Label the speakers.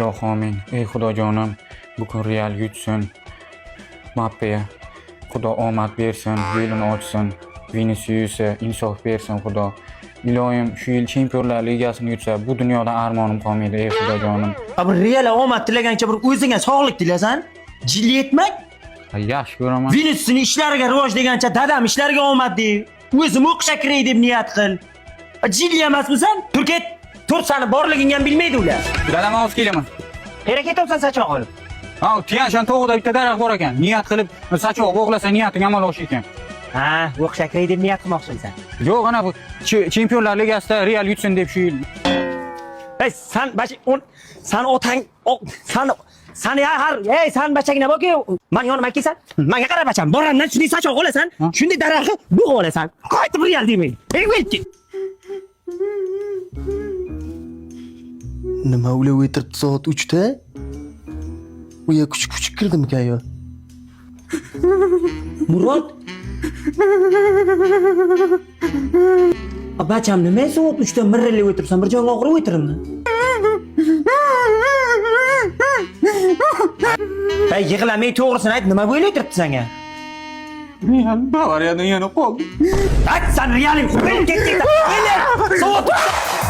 Speaker 1: Iloho amin. Ey Xudojonim, bugün Real yutsin. Mbappé'ye Xudo omad bersin, yo'lini ochsin. Vinicius'a insof bersin Xudo. Ilohim shu yil Chempionlar Ligasini yutsa, bu dunyoda armonim qolmaydi ey Xudojonim.
Speaker 2: Bir Real omad tilagancha bir o'zingga sog'lik tilasan. Jil yetmak.
Speaker 1: Yaxshi ko'raman.
Speaker 2: Vinicius'ni ishlariga rivoj degancha dadam ishlariga omad deb, o'zim o'qishga kiray deb niyat qil. Jil emasmisan? Turket Tursani borligingni ham bilmaydi ular.
Speaker 1: Dadam olib kelaman.
Speaker 2: Qayerga ketyapsan sachoq olib?
Speaker 1: Ha, Tiyanshan tog'ida bitta daraxt bor ekan. Niyat qilib, sachoq bo'g'lasa niyating amal oshi ekan.
Speaker 2: Ha, o'qishga kiray deb niyat qilmoqchisan.
Speaker 1: Yo'q, ana bu Chempionlar Ligasida Real yutsin deb shu yil.
Speaker 2: Ey, san otang, san ya har, ey san bachagina borki, men yonimga kelsan, menga qara bacham, boramdan shunday sachoq olasan, shunday daraxtni bo'g'ib olasan. Qaytib Real demay. Ey, o'tdi.
Speaker 3: Nima ular o'tiribdi soat 3 da? U ya kuch kirdimikan yo?
Speaker 2: Murod. Bacham nima soat 3 da mirrilib o'tiribsan? Bir joyga og'rib o'tiribmi? Ey, yig'lamay to'g'risini ayt, nima bo'lib o'tiribdi senga?
Speaker 1: Real Bavariyadan yana qoldi.
Speaker 2: Ayt, sen Real'in qo'yib ketding. Soat 3